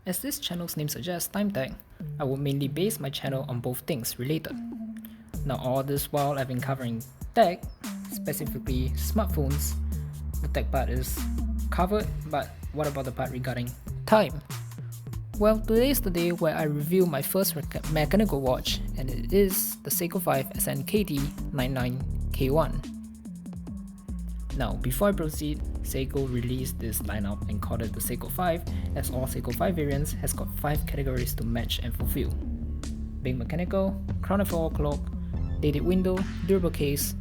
As this channel's name suggests, time tech, I will mainly base my channel on both things related. Now all this while I've been covering tech, specifically smartphones. The tech part is covered, but what about the part regarding time? Well, today is the day where I review my first mechanical watch, and it is the Seiko 5 SNKD99K1. Now, before I proceed, Seiko released this lineup and called it the Seiko 5, as all Seiko 5 variants has got 5 categories to match and fulfill: being mechanical, chronophore clock, dated window, durable case,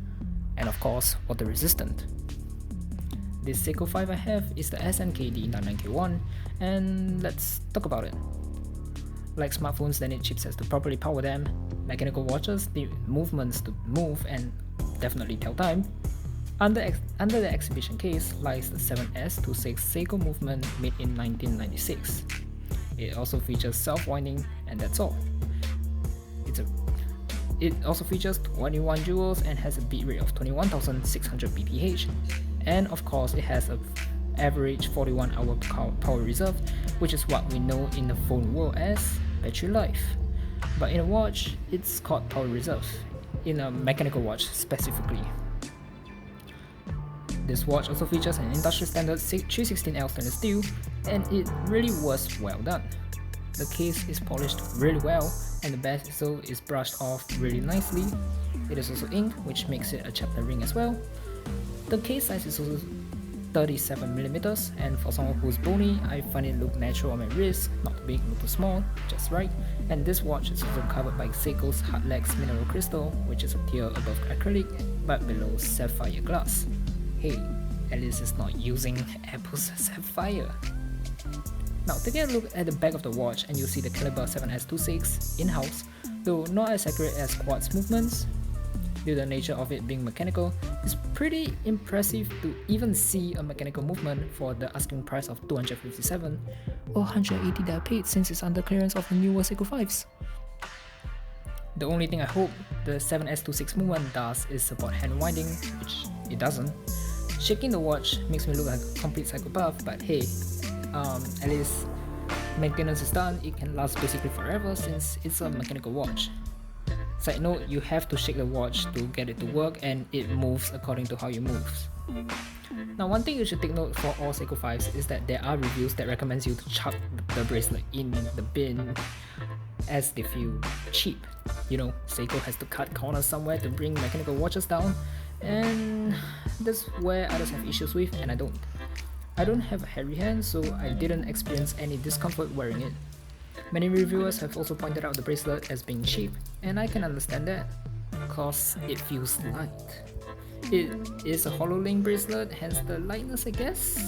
and of course, water resistant. This Seiko 5 I have is the SNKD99K1, and let's talk about it. Like smartphones that need chipsets to properly power them, mechanical watches need movements to move and definitely tell time. Under the exhibition case lies the 7S26 Seiko Movement made in 1996. It also features self-winding, and that's all. It also features 21 jewels and has a beat rate of 21,600 bph, and of course it has an average 41-hour power reserve, which is what we know in the phone world as battery life. But in a watch, it's called power reserve, in a mechanical watch specifically. This watch also features an industry standard 316L stainless steel, and it really was well done. The case is polished really well, and the bezel is brushed off really nicely. It is also inked, which makes it a chapter ring as well. The case size is also 37mm, and for someone who's bony, I find it look natural on my wrist, not too big, not too small, just right. And this watch is also covered by Seiko's Hardlex mineral crystal, which is a tier above acrylic but below sapphire glass. Hey, at least it's not using Apple's sapphire. Now taking a look at the back of the watch, and you'll see the caliber 7S26 in-house, though not as accurate as quartz movements. Due to the nature of it being mechanical, it's pretty impressive to even see a mechanical movement for the asking price of $257 or $180 that I paid, since it's under clearance of the newer Seiko 5s. The only thing I hope the 7S26 movement does is support hand winding, which it doesn't. Shaking the watch makes me look like a complete psychopath, but hey, at least maintenance is done. It can last basically forever since it's a mechanical watch. Side note, you have to shake the watch to get it to work, and it moves according to how you move. Now one thing you should take note for all Seiko 5s is that there are reviews that recommends you to chuck the bracelet in the bin as they feel cheap. You know, Seiko has to cut corners somewhere to bring mechanical watches down, and that's where others have issues with, and I don't. I don't have a hairy hand, so I didn't experience any discomfort wearing it. Many reviewers have also pointed out the bracelet as being cheap, and I can understand that, cause it feels light. It is a hollow link bracelet, hence the lightness I guess.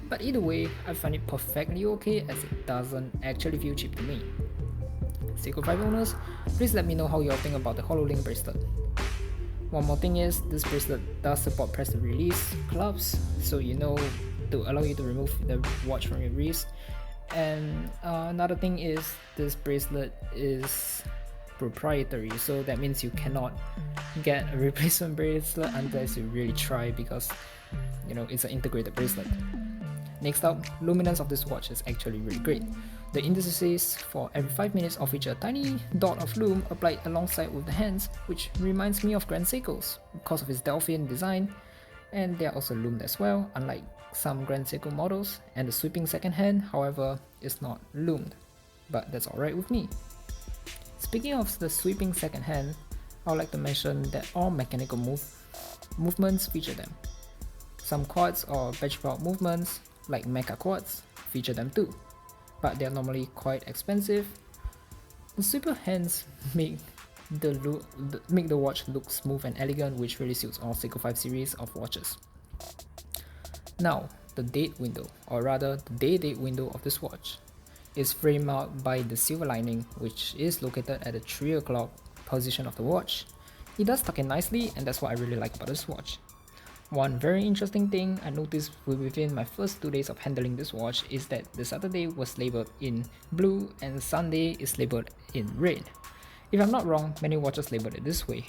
But either way, I find it perfectly okay, as it doesn't actually feel cheap to me. Seiko 5 owners, please let me know how you all think about the hollow link bracelet. One more thing is, this bracelet does support press to release clubs, so you know, to allow you to remove the watch from your wrist. And another thing is, this bracelet is proprietary, so that means you cannot get a replacement bracelet unless you really try, because you know, it's an integrated bracelet. Next up, luminance of this watch is actually really great. The indices for every 5 minutes all feature a tiny dot of lume applied alongside with the hands, which reminds me of Grand Seiko's because of its Delphian design, and they are also lumed as well, unlike some Grand Seiko models. And the sweeping second hand, however, is not lumed, but that's alright with me. Speaking of the sweeping second hand, I would like to mention that all mechanical movements feature them. Some quartz or battery-powered movements, like Mecha Quartz, feature them too, but they are normally quite expensive. The sweeper hands make the watch look smooth and elegant, which really suits all Seiko 5 series of watches. Now, the date window, or rather the day date window of this watch, is framed out by the silver lining, which is located at the 3 o'clock position of the watch. It does tuck in nicely, and that's what I really like about this watch. One very interesting thing I noticed within my first 2 days of handling this watch is that the Saturday was labeled in blue and Sunday is labeled in red. If I'm not wrong, many watches label it this way.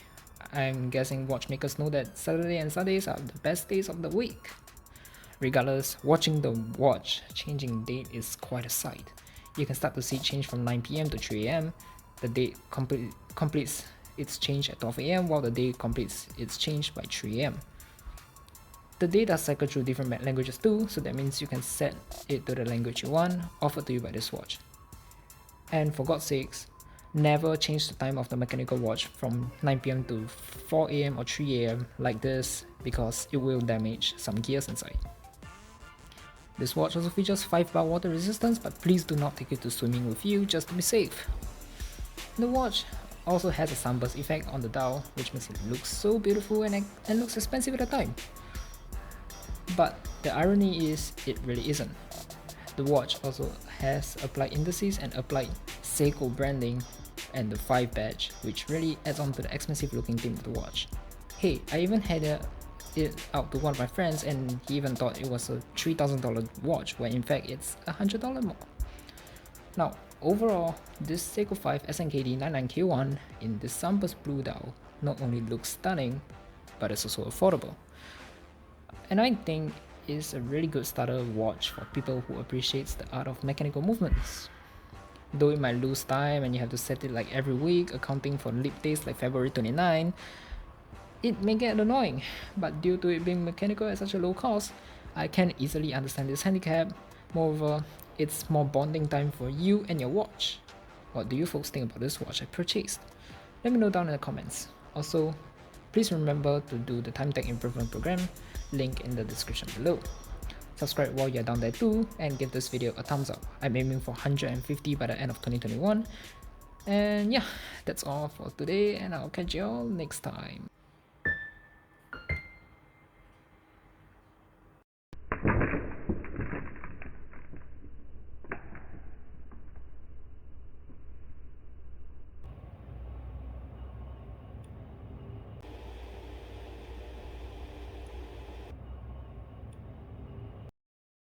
I'm guessing watchmakers know that Saturday and Sundays are the best days of the week. Regardless, watching the watch changing date is quite a sight. you can start to see change from 9 PM to 3 AM. The date completes its change at 12 AM, while the day completes its change by 3 AM. The day does cycle through different languages too, so that means you can set it to the language you want, offered to you by this watch. And for God's sakes, never change the time of the mechanical watch from 9 PM to 4 AM or 3 AM like this, because it will damage some gears inside. This watch also features 5 bar water resistance, but please do not take it to swimming with you just to be safe. The watch also has a sunburst effect on the dial, which makes it look so beautiful and looks expensive at the time. But the irony is, it really isn't. The watch also has applied indices and applied Seiko branding and the 5 badge, which really adds on to the expensive looking theme of the watch. Hey, I even had it out to one of my friends and he even thought it was a $3,000 watch, when in fact it's $100 more. Now, overall, this Seiko 5 SNKD99K1 in this sunburst blue dial not only looks stunning, but it's also affordable. And I think it's a really good starter watch for people who appreciates the art of mechanical movements. Though it might lose time and you have to set it like every week, accounting for leap days like February 29, it may get annoying, but due to it being mechanical at such a low cost, I can easily understand this handicap. Moreover, it's more bonding time for you and your watch. What do you folks think about this watch I purchased? Let me know down in the comments. Also, please remember to do the time tech improvement program, link in the description below. Subscribe while you're down there too, and give this video a thumbs up. I'm aiming for 150 by the end of 2021. And yeah, that's all for today, and I'll catch you all next time.